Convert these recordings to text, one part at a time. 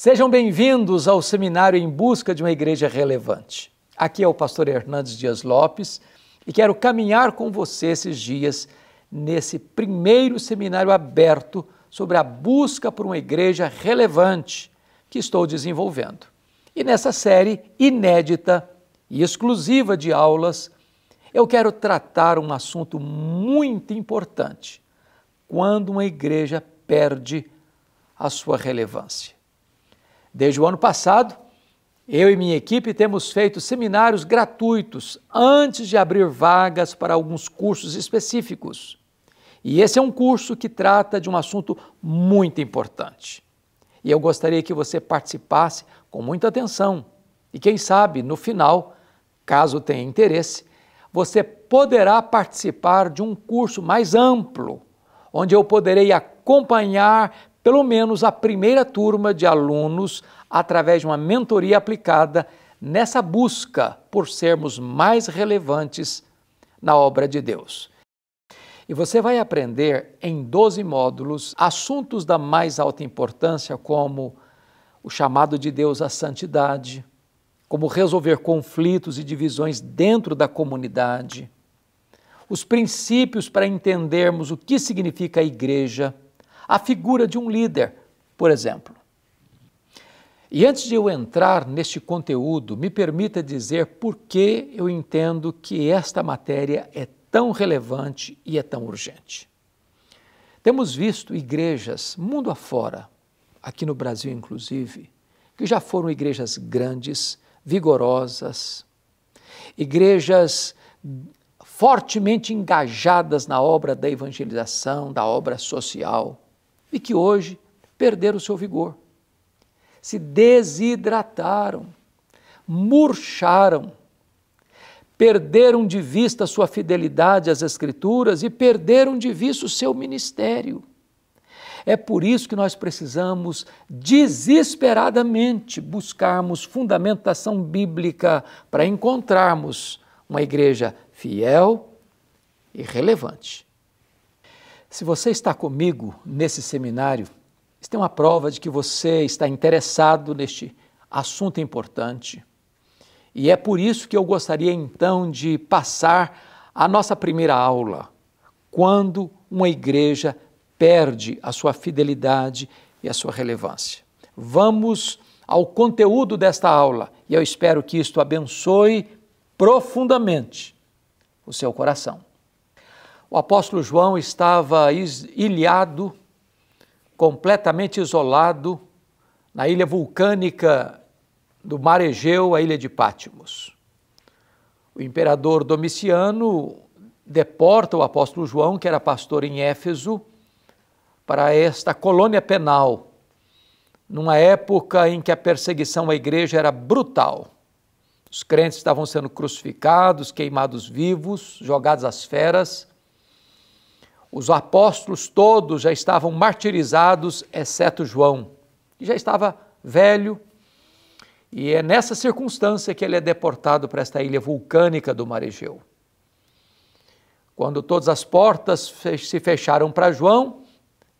Sejam bem-vindos ao seminário Em Busca de uma Igreja Relevante. Aqui é o pastor Hernandes Dias Lopes e quero caminhar com você esses dias nesse primeiro seminário aberto sobre a busca por uma igreja relevante que estou desenvolvendo. E nessa série inédita e exclusiva de aulas, eu quero tratar um assunto muito importante: quando uma igreja perde a sua relevância. Desde o ano passado, eu e minha equipe temos feito seminários gratuitos antes de abrir vagas para alguns cursos específicos. E esse é um curso que trata de um assunto muito importante. E eu gostaria que você participasse com muita atenção. E quem sabe, no final, caso tenha interesse, você poderá participar de um curso mais amplo, onde eu poderei acompanhar pelo menos a primeira turma de alunos através de uma mentoria aplicada nessa busca por sermos mais relevantes na obra de Deus. E você vai aprender em 12 módulos assuntos da mais alta importância, como o chamado de Deus à santidade, como resolver conflitos e divisões dentro da comunidade, os princípios para entendermos o que significa a igreja, a figura de um líder, por exemplo. E antes de eu entrar neste conteúdo, me permita dizer por que eu entendo que esta matéria é tão relevante e é tão urgente. Temos visto igrejas mundo afora, aqui no Brasil inclusive, que já foram igrejas grandes, vigorosas, igrejas fortemente engajadas na obra da evangelização, da obra social, e que hoje perderam o seu vigor, se desidrataram, murcharam, perderam de vista a sua fidelidade às Escrituras e perderam de vista o seu ministério. É por isso que nós precisamos desesperadamente buscarmos fundamentação bíblica para encontrarmos uma igreja fiel e relevante. Se você está comigo nesse seminário, isso é uma prova de que você está interessado neste assunto importante. E é por isso que eu gostaria então de passar a nossa primeira aula, quando uma igreja perde a sua fidelidade e a sua relevância. Vamos ao conteúdo desta aula e eu espero que isto abençoe profundamente o seu coração. O apóstolo João estava ilhado, completamente isolado, na ilha vulcânica do Mar Egeu, a ilha de Patmos. O imperador Domiciano deporta o apóstolo João, que era pastor em Éfeso, para esta colônia penal, numa época em que a perseguição à igreja era brutal. Os crentes estavam sendo crucificados, queimados vivos, jogados às feras. Os apóstolos todos já estavam martirizados, exceto João, que já estava velho, e é nessa circunstância que ele é deportado para esta ilha vulcânica do Mar Egeu. Quando todas as portas se fecharam para João,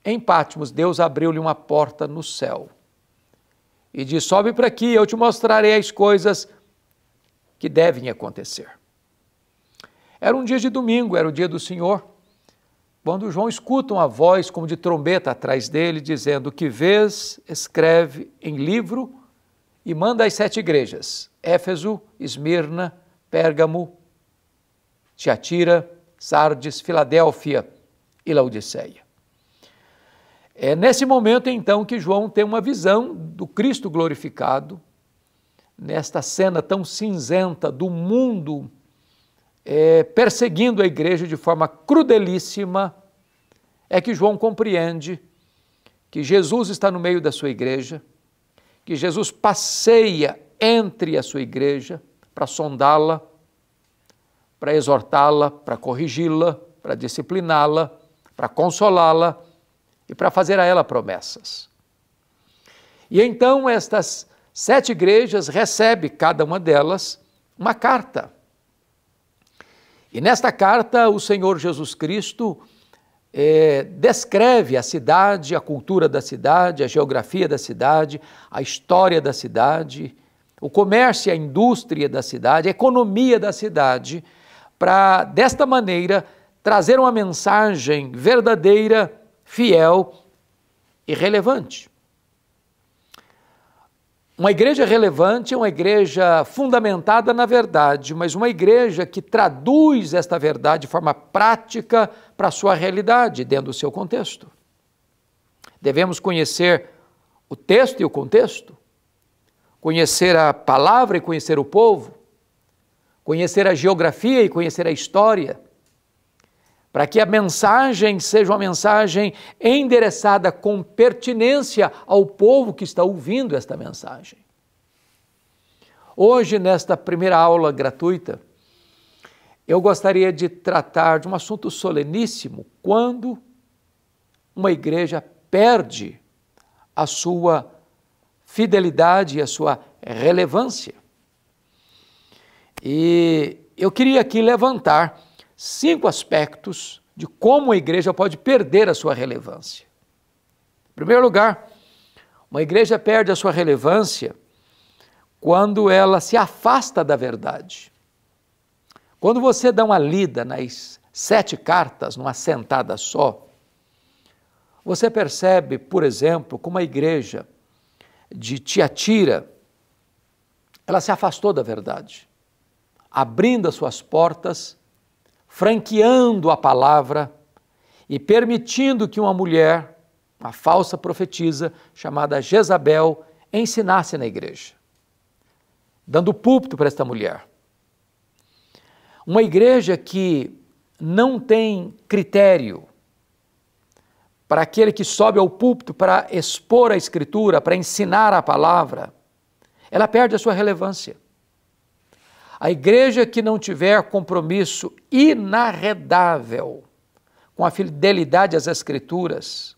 em Patmos, Deus abriu-lhe uma porta no céu e disse: sobe para aqui, eu te mostrarei as coisas que devem acontecer. Era um dia de domingo, era o dia do Senhor, quando João escuta uma voz como de trombeta atrás dele, dizendo: o que vês, escreve em livro e manda às 7 igrejas: Éfeso, Esmirna, Pérgamo, Tiatira, Sardes, Filadélfia e Laodiceia. É nesse momento, então, que João tem uma visão do Cristo glorificado, nesta cena tão cinzenta do mundo perseguindo a igreja de forma crudelíssima, é que João compreende que Jesus está no meio da sua igreja, que Jesus passeia entre a sua igreja para sondá-la, para exortá-la, para corrigi-la, para discipliná-la, para consolá-la e para fazer a ela promessas. E então estas 7 igrejas recebem, cada uma delas, uma carta. E nesta carta o Senhor Jesus Cristo descreve a cidade, a cultura da cidade, a geografia da cidade, a história da cidade, o comércio e a indústria da cidade, a economia da cidade, para, desta maneira, trazer uma mensagem verdadeira, fiel e relevante. Uma igreja relevante é uma igreja fundamentada na verdade, mas uma igreja que traduz esta verdade de forma prática para a sua realidade, dentro do seu contexto. Devemos conhecer o texto e o contexto, conhecer a palavra e conhecer o povo, conhecer a geografia e conhecer a história, para que a mensagem seja uma mensagem endereçada com pertinência ao povo que está ouvindo esta mensagem. Hoje, nesta primeira aula gratuita, eu gostaria de tratar de um assunto soleníssimo, quando uma igreja perde a sua fidelidade e a sua relevância. E eu queria aqui levantar 5 aspectos de como a igreja pode perder a sua relevância. Em primeiro lugar, uma igreja perde a sua relevância quando ela se afasta da verdade. Quando você dá uma lida nas 7 cartas numa sentada só, você percebe, por exemplo, como a igreja de Tiatira, ela se afastou da verdade, abrindo as suas portas, franqueando a palavra e permitindo que uma mulher, uma falsa profetisa, chamada Jezabel, ensinasse na igreja, dando púlpito para esta mulher. Uma igreja que não tem critério para aquele que sobe ao púlpito para expor a Escritura, para ensinar a palavra, ela perde a sua relevância. A igreja que não tiver compromisso inarredável com a fidelidade às Escrituras,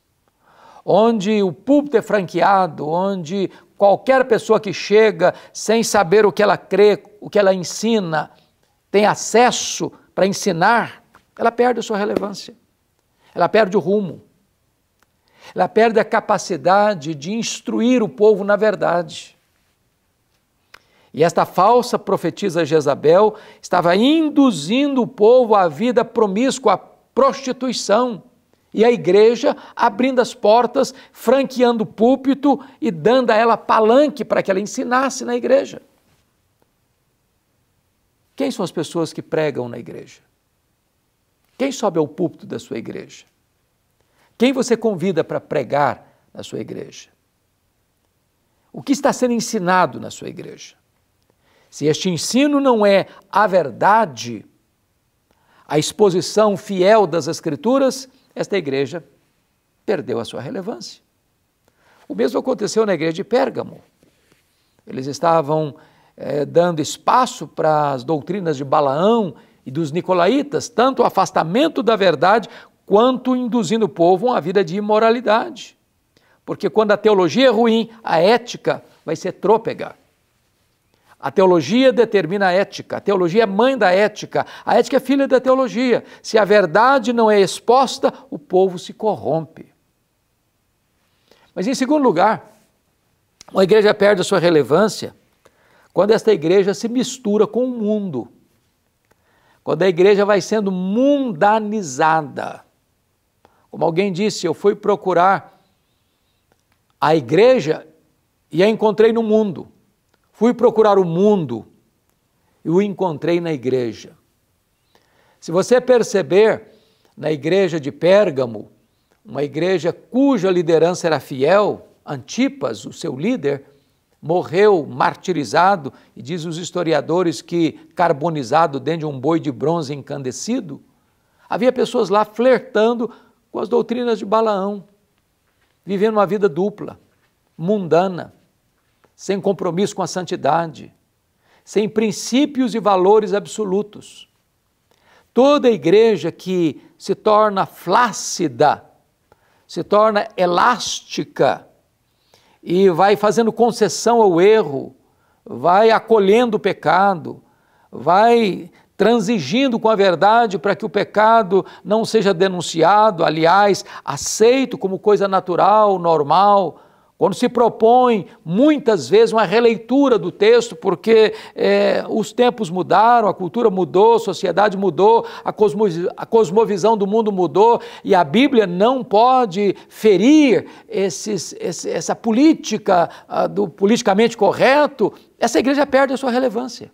onde o púlpito é franqueado, onde qualquer pessoa que chega sem saber o que ela crê, o que ela ensina, tem acesso para ensinar, ela perde a sua relevância, ela perde o rumo, ela perde a capacidade de instruir o povo na verdade. E esta falsa profetisa Jezabel estava induzindo o povo à vida promíscua, à prostituição. E a igreja abrindo as portas, franqueando o púlpito e dando a ela palanque para que ela ensinasse na igreja. Quem são as pessoas que pregam na igreja? Quem sobe ao púlpito da sua igreja? Quem você convida para pregar na sua igreja? O que está sendo ensinado na sua igreja? Se este ensino não é a verdade, a exposição fiel das Escrituras, esta igreja perdeu a sua relevância. O mesmo aconteceu na igreja de Pérgamo. Eles estavam dando espaço para as doutrinas de Balaão e dos nicolaítas, tanto o afastamento da verdade, quanto induzindo o povo a uma vida de imoralidade. Porque quando a teologia é ruim, a ética vai ser trôpega. A teologia determina a ética é mãe da ética, a ética é filha da teologia. Se a verdade não é exposta, o povo se corrompe. Mas em segundo lugar, uma igreja perde a sua relevância quando esta igreja se mistura com o mundo. Quando a igreja vai sendo mundanizada. Como alguém disse, eu fui procurar a igreja e a encontrei no mundo. Fui procurar o mundo e o encontrei na igreja. Se você perceber, na igreja de Pérgamo, uma igreja cuja liderança era fiel, Antipas, o seu líder, morreu martirizado, e diz os historiadores que carbonizado dentro de um boi de bronze encandecido. Havia pessoas lá flertando com as doutrinas de Balaão, vivendo uma vida dupla, mundana, sem compromisso com a santidade, sem princípios e valores absolutos. Toda igreja que se torna flácida, se torna elástica e vai fazendo concessão ao erro, vai acolhendo o pecado, vai transigindo com a verdade para que o pecado não seja denunciado, aliás, aceito como coisa natural, normal, quando se propõe muitas vezes uma releitura do texto, porque os tempos mudaram, a cultura mudou, a sociedade mudou, a cosmovisão do mundo mudou, e a Bíblia não pode ferir essa política do politicamente correto. Essa igreja perde a sua relevância.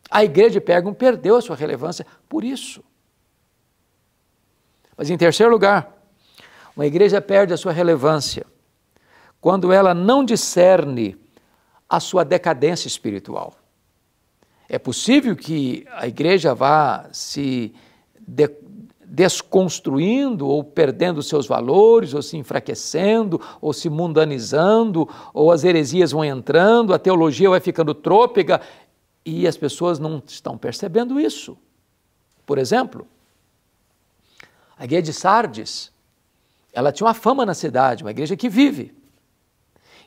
A igreja de Pérgamo perdeu a sua relevância por isso. Mas em terceiro lugar, uma igreja perde a sua relevância quando ela não discerne a sua decadência espiritual. É possível que a igreja vá se desconstruindo ou perdendo seus valores, ou se enfraquecendo, ou se mundanizando, ou as heresias vão entrando, a teologia vai ficando trôpega e as pessoas não estão percebendo isso. Por exemplo, a igreja de Sardes, ela tinha uma fama na cidade, uma igreja que vive.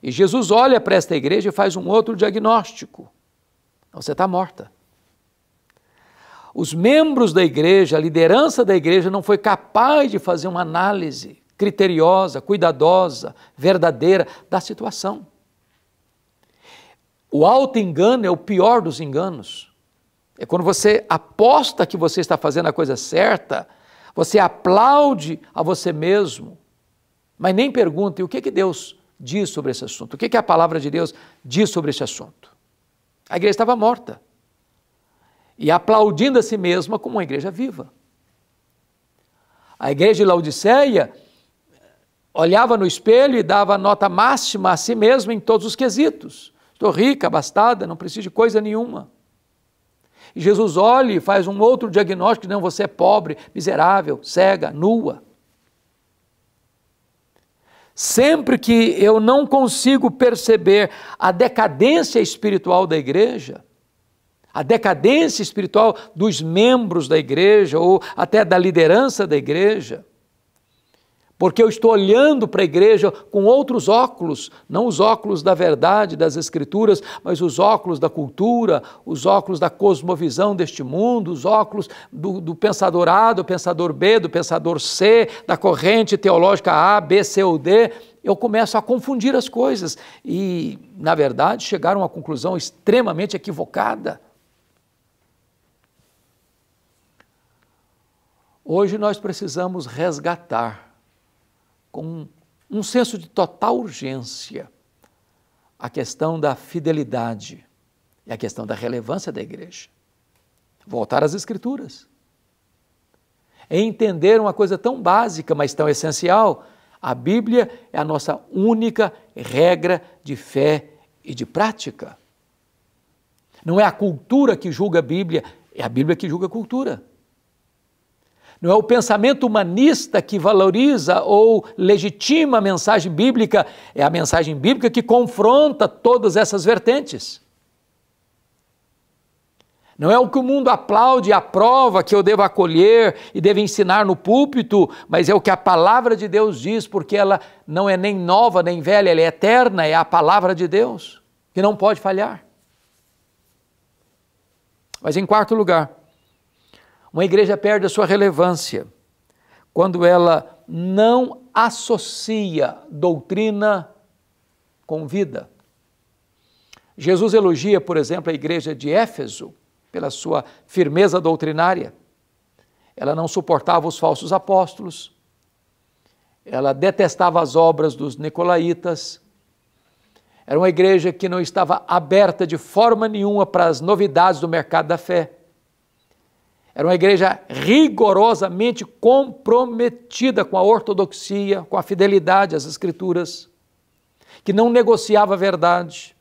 E Jesus olha para esta igreja e faz um outro diagnóstico. Você está morta. Os membros da igreja, a liderança da igreja não foi capaz de fazer uma análise criteriosa, cuidadosa, verdadeira da situação. O auto-engano é o pior dos enganos. É quando você aposta que você está fazendo a coisa certa, você aplaude a você mesmo, mas nem pergunta, e o que Deus diz sobre esse assunto? O que a palavra de Deus diz sobre esse assunto? A igreja estava morta e aplaudindo a si mesma como uma igreja viva. A igreja de Laodiceia olhava no espelho e dava nota máxima a si mesma em todos os quesitos. Estou rica, abastada, não preciso de coisa nenhuma. E Jesus olha e faz um outro diagnóstico, não, você é pobre, miserável, cega, nua. Sempre que eu não consigo perceber a decadência espiritual da igreja, a decadência espiritual dos membros da igreja ou até da liderança da igreja, porque eu estou olhando para a igreja com outros óculos, não os óculos da verdade, das escrituras, mas os óculos da cultura, os óculos da cosmovisão deste mundo, os óculos do pensador A, do pensador B, do pensador C, da corrente teológica A, B, C ou D, eu começo a confundir as coisas e, na verdade, chegar a uma conclusão extremamente equivocada. Hoje nós precisamos resgatar com um senso de total urgência a questão da fidelidade e a questão da relevância da igreja. Voltar às Escrituras. É entender uma coisa tão básica, mas tão essencial. A Bíblia é a nossa única regra de fé e de prática. Não é a cultura que julga a Bíblia, é a Bíblia que julga a cultura. Não é o pensamento humanista que valoriza ou legitima a mensagem bíblica, é a mensagem bíblica que confronta todas essas vertentes. Não é o que o mundo aplaude e aprova que eu devo acolher e devo ensinar no púlpito, mas é o que a palavra de Deus diz, porque ela não é nem nova nem velha, ela é eterna, é a palavra de Deus, que não pode falhar. Mas em quarto lugar, uma igreja perde a sua relevância quando ela não associa doutrina com vida. Jesus elogia, por exemplo, a igreja de Éfeso pela sua firmeza doutrinária. Ela não suportava os falsos apóstolos, ela detestava as obras dos nicolaítas, era uma igreja que não estava aberta de forma nenhuma para as novidades do mercado da fé. Era uma igreja rigorosamente comprometida com a ortodoxia, com a fidelidade às Escrituras, que não negociava a verdade.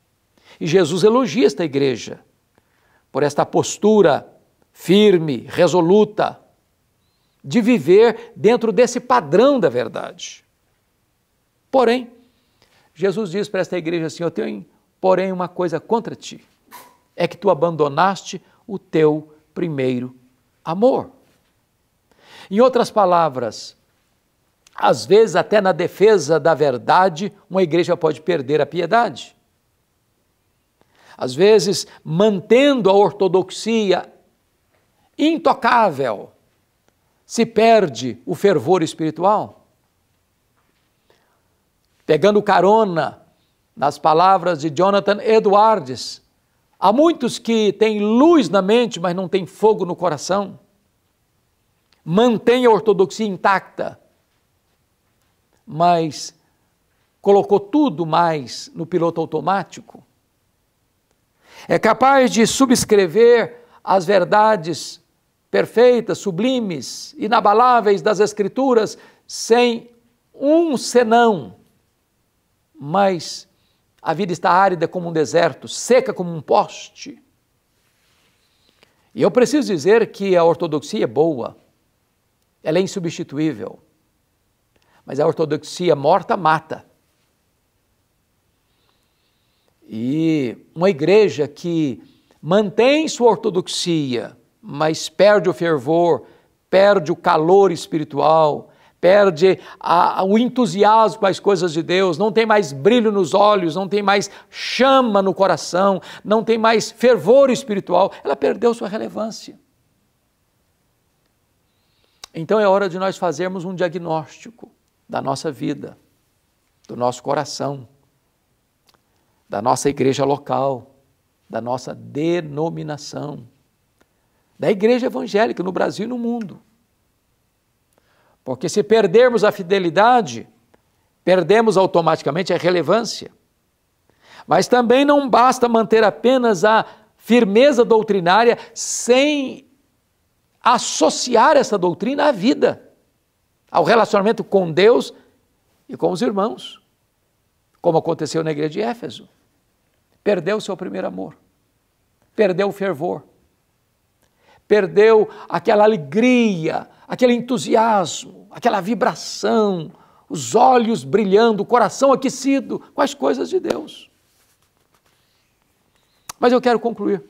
E Jesus elogia esta igreja por esta postura firme, resoluta, de viver dentro desse padrão da verdade. Porém, Jesus diz para esta igreja assim, eu tenho, porém, uma coisa contra ti, é que tu abandonaste o teu primeiro amor. Em outras palavras, às vezes até na defesa da verdade, uma igreja pode perder a piedade. Às vezes, mantendo a ortodoxia intocável, se perde o fervor espiritual? Pegando carona nas palavras de Jonathan Edwards, há muitos que têm luz na mente, mas não têm fogo no coração. Mantém a ortodoxia intacta, mas colocou tudo mais no piloto automático. É capaz de subscrever as verdades perfeitas, sublimes, inabaláveis das Escrituras sem um senão, mas a vida está árida como um deserto, seca como um poste. E eu preciso dizer que a ortodoxia é boa, ela é insubstituível, mas a ortodoxia morta mata. E uma igreja que mantém sua ortodoxia, mas perde o fervor, perde o calor espiritual, perde o entusiasmo com as coisas de Deus, não tem mais brilho nos olhos, não tem mais chama no coração, não tem mais fervor espiritual, ela perdeu sua relevância. Então é hora de nós fazermos um diagnóstico da nossa vida, do nosso coração, da nossa igreja local, da nossa denominação, da igreja evangélica no Brasil e no mundo. Porque se perdermos a fidelidade, perdemos automaticamente a relevância. Mas também não basta manter apenas a firmeza doutrinária sem associar essa doutrina à vida, ao relacionamento com Deus e com os irmãos, como aconteceu na igreja de Éfeso. Perdeu o seu primeiro amor, perdeu o fervor, perdeu aquela alegria, aquele entusiasmo, aquela vibração, os olhos brilhando, o coração aquecido com as coisas de Deus. Mas eu quero concluir.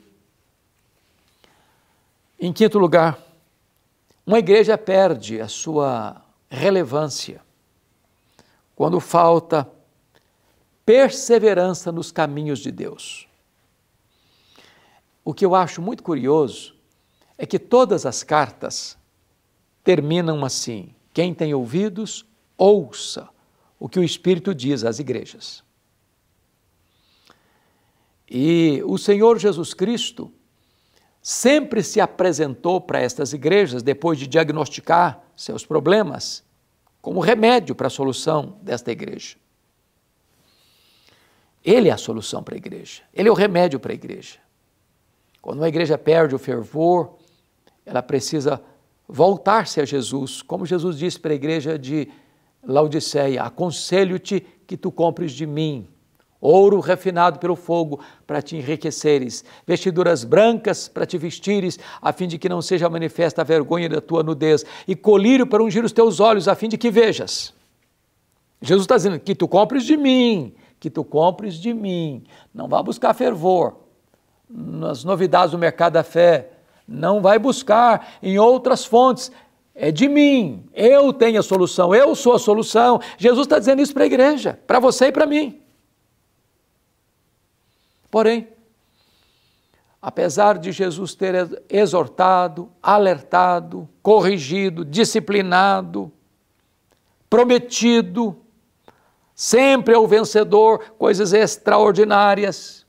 Em quinto lugar, uma igreja perde a sua relevância quando falta perseverança nos caminhos de Deus. O que eu acho muito curioso é que todas as cartas terminam assim: quem tem ouvidos, ouça o que o Espírito diz às igrejas. E o Senhor Jesus Cristo sempre se apresentou para estas igrejas, depois de diagnosticar seus problemas, como remédio para a solução desta igreja. Ele é a solução para a igreja, ele é o remédio para a igreja. Quando uma igreja perde o fervor, ela precisa voltar-se a Jesus, como Jesus disse para a igreja de Laodiceia: aconselho-te que tu compres de mim ouro refinado pelo fogo para te enriqueceres, vestiduras brancas para te vestires, a fim de que não seja manifesta a vergonha da tua nudez, e colírio para ungir os teus olhos, a fim de que vejas. Jesus está dizendo que tu compres de mim, que tu compres de mim. Não vá buscar fervor nas novidades do mercado da fé, não vai buscar em outras fontes, é de mim, eu tenho a solução, eu sou a solução. Jesus está dizendo isso para a igreja, para você e para mim. Porém, apesar de Jesus ter exortado, alertado, corrigido, disciplinado, prometido, sempre é o vencedor, coisas extraordinárias.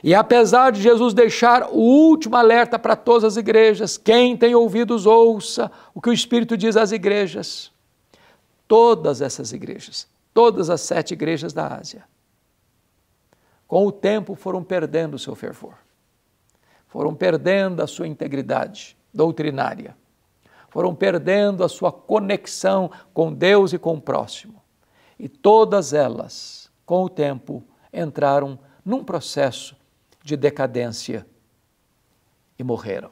E apesar de Jesus deixar o último alerta para todas as igrejas: quem tem ouvidos ouça o que o Espírito diz às igrejas. Todas essas igrejas, todas as 7 igrejas da Ásia, com o tempo foram perdendo o seu fervor, foram perdendo a sua integridade doutrinária, foram perdendo a sua conexão com Deus e com o próximo. E todas elas, com o tempo, entraram num processo de decadência e morreram.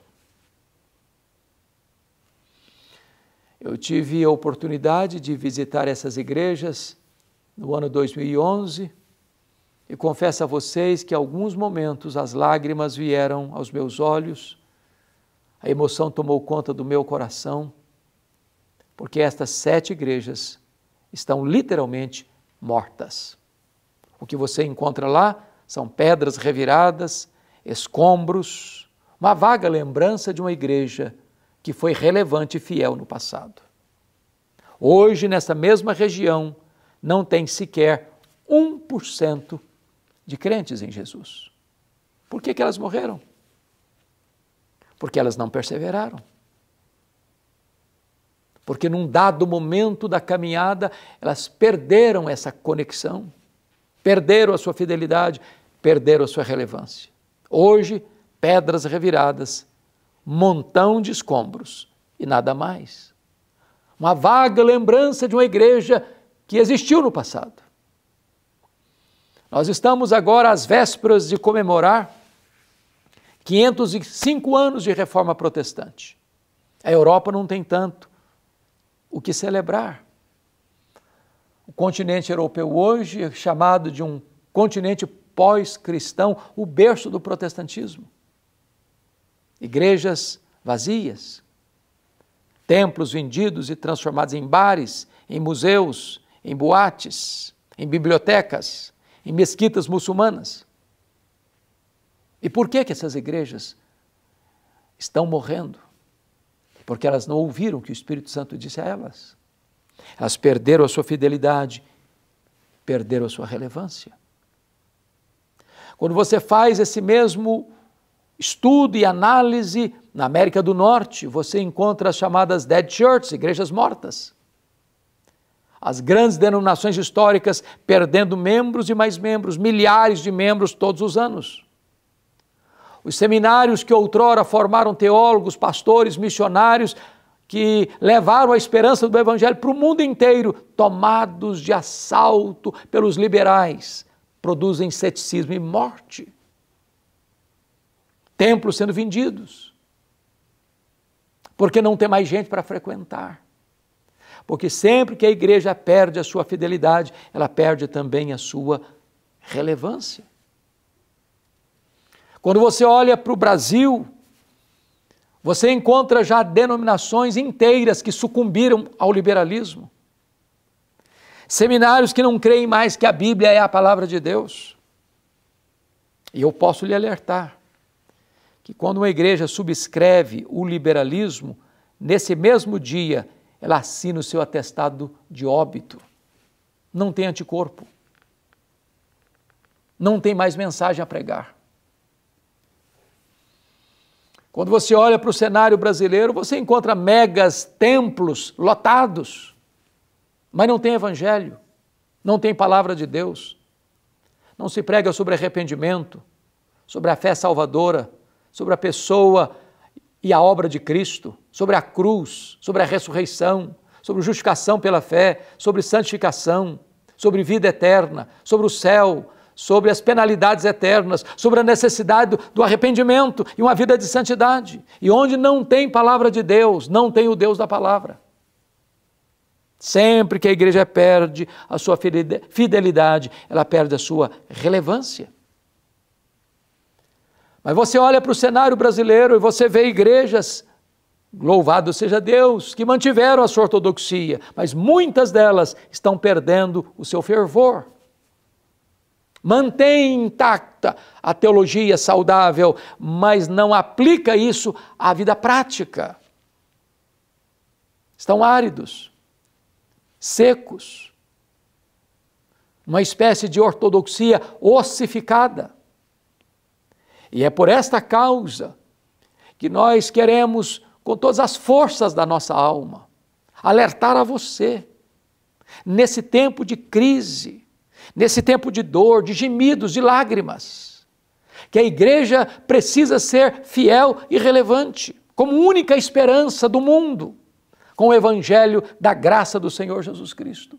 Eu tive a oportunidade de visitar essas igrejas no ano 2011 e confesso a vocês que em alguns momentos as lágrimas vieram aos meus olhos, a emoção tomou conta do meu coração, porque estas 7 igrejas estão literalmente mortas. O que você encontra lá são pedras reviradas, escombros, uma vaga lembrança de uma igreja que foi relevante e fiel no passado. Hoje, nessa mesma região, não tem sequer 1% de crentes em Jesus. Por que elas morreram? Porque elas não perseveraram. Porque num dado momento da caminhada, elas perderam essa conexão, perderam a sua fidelidade, perderam a sua relevância. Hoje, pedras reviradas, montão de escombros e nada mais. Uma vaga lembrança de uma igreja que existiu no passado. Nós estamos agora às vésperas de comemorar 505 anos de reforma protestante. A Europa não tem tanto o que celebrar. O continente europeu hoje é chamado de um continente pós-cristão, o berço do protestantismo. Igrejas vazias, templos vendidos e transformados em bares, em museus, em boates, em bibliotecas, em mesquitas muçulmanas. E por que essas igrejas estão morrendo? Porque elas não ouviram o que o Espírito Santo disse a elas. Elas perderam a sua fidelidade, perderam a sua relevância. Quando você faz esse mesmo estudo e análise na América do Norte, você encontra as chamadas dead churches, igrejas mortas. As grandes denominações históricas perdendo membros e mais membros, milhares de membros todos os anos. Os seminários que outrora formaram teólogos, pastores, missionários, que levaram a esperança do Evangelho para o mundo inteiro, tomados de assalto pelos liberais, produzem ceticismo e morte. Templos sendo vendidos, porque não tem mais gente para frequentar. Porque sempre que a igreja perde a sua fidelidade, ela perde também a sua relevância. Quando você olha para o Brasil, você encontra já denominações inteiras que sucumbiram ao liberalismo. Seminários que não creem mais que a Bíblia é a palavra de Deus. E eu posso lhe alertar que quando uma igreja subscreve o liberalismo, nesse mesmo dia ela assina o seu atestado de óbito. Não tem anticorpo. Não tem mais mensagem a pregar. Quando você olha para o cenário brasileiro, você encontra megas templos lotados, mas não tem evangelho, não tem palavra de Deus, não se prega sobre arrependimento, sobre a fé salvadora, sobre a pessoa e a obra de Cristo, sobre a cruz, sobre a ressurreição, sobre justificação pela fé, sobre santificação, sobre vida eterna, sobre o céu, sobre as penalidades eternas, sobre a necessidade do arrependimento e uma vida de santidade. E onde não tem palavra de Deus, não tem o Deus da palavra. Sempre que a igreja perde a sua fidelidade, ela perde a sua relevância. Mas você olha para o cenário brasileiro e você vê igrejas, louvado seja Deus, que mantiveram a sua ortodoxia, mas muitas delas estão perdendo o seu fervor. Mantém intacta a teologia saudável, mas não aplica isso à vida prática. Estão áridos, secos, uma espécie de ortodoxia ossificada. E é por esta causa que nós queremos, com todas as forças da nossa alma, alertar a você, nesse tempo de crise, nesse tempo de dor, de gemidos, de lágrimas, que a igreja precisa ser fiel e relevante, como única esperança do mundo, com o evangelho da graça do Senhor Jesus Cristo.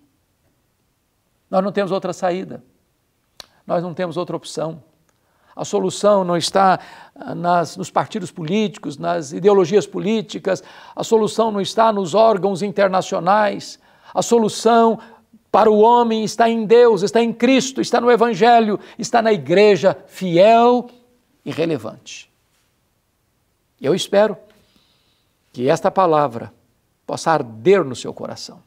Nós não temos outra saída, nós não temos outra opção. A solução não está nos partidos políticos, nas ideologias políticas, a solução não está nos órgãos internacionais, a solução para o homem está em Deus, está em Cristo, está no Evangelho, está na igreja fiel e relevante. Eu espero que esta palavra possa arder no seu coração,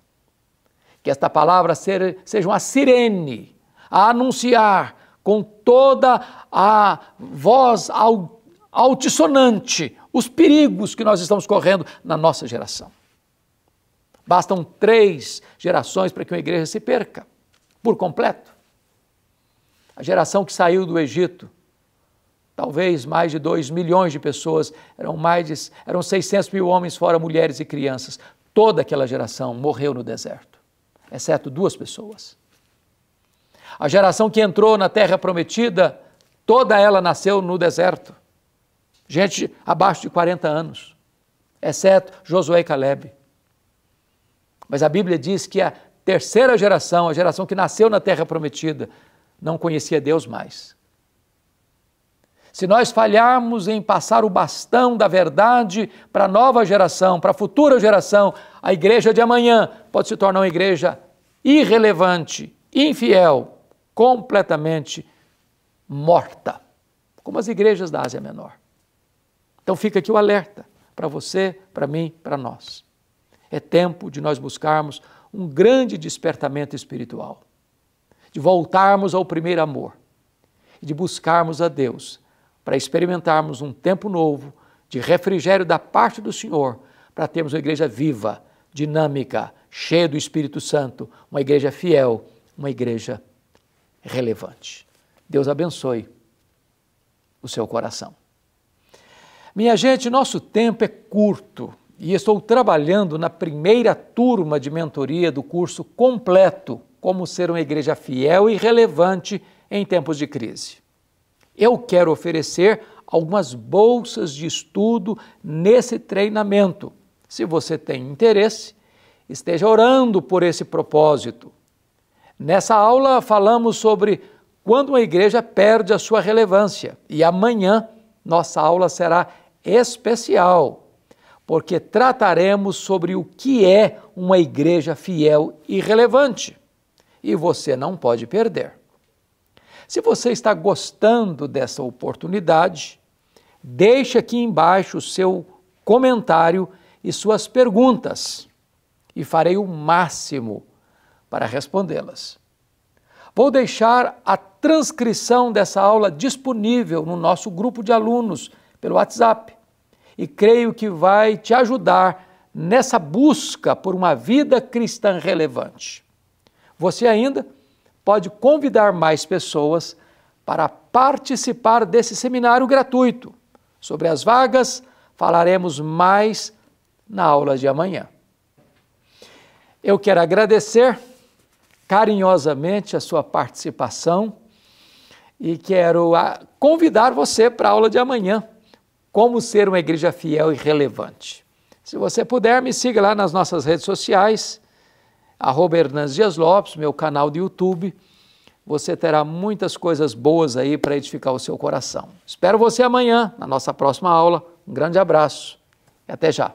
que esta palavra seja uma sirene a anunciar com toda a voz altissonante os perigos que nós estamos correndo na nossa geração. Bastam 3 gerações para que uma igreja se perca por completo. A geração que saiu do Egito, talvez mais de 2 milhões de pessoas, eram 600 mil homens, fora mulheres e crianças. Toda aquela geração morreu no deserto, exceto 2 pessoas. A geração que entrou na Terra Prometida, toda ela nasceu no deserto. Gente abaixo de 40 anos, exceto Josué e Calebe. Mas a Bíblia diz que a terceira geração, a geração que nasceu na Terra Prometida, não conhecia Deus mais. Se nós falharmos em passar o bastão da verdade para a nova geração, para a futura geração, a igreja de amanhã pode se tornar uma igreja irrelevante, infiel, completamente morta, como as igrejas da Ásia Menor. Então fica aqui o alerta para você, para mim, para nós. É tempo de nós buscarmos um grande despertamento espiritual, de voltarmos ao primeiro amor e de buscarmos a Deus para experimentarmos um tempo novo de refrigério da parte do Senhor, para termos uma igreja viva, dinâmica, cheia do Espírito Santo, uma igreja fiel, uma igreja relevante. Deus abençoe o seu coração. Minha gente, nosso tempo é curto e estou trabalhando na primeira turma de mentoria do curso completo Como Ser uma Igreja Fiel e Relevante em Tempos de Crise. Eu quero oferecer algumas bolsas de estudo nesse treinamento. Se você tem interesse, esteja orando por esse propósito. Nessa aula falamos sobre quando uma igreja perde a sua relevância e amanhã nossa aula será especial, porque trataremos sobre o que é uma igreja fiel e relevante. E você não pode perder. Se você está gostando dessa oportunidade, deixe aqui embaixo o seu comentário e suas perguntas, e farei o máximo para respondê-las. Vou deixar a transcrição dessa aula disponível no nosso grupo de alunos pelo WhatsApp, e creio que vai te ajudar nessa busca por uma vida cristã relevante. Você ainda pode convidar mais pessoas para participar desse seminário gratuito. Sobre as vagas, falaremos mais na aula de amanhã. Eu quero agradecer carinhosamente a sua participação e quero convidar você para a aula de amanhã, como ser uma igreja fiel e relevante. Se você puder, me siga lá nas nossas redes sociais, @Hernandes Dias Lopes, meu canal do YouTube. Você terá muitas coisas boas aí para edificar o seu coração. Espero você amanhã, na nossa próxima aula. Um grande abraço e até já.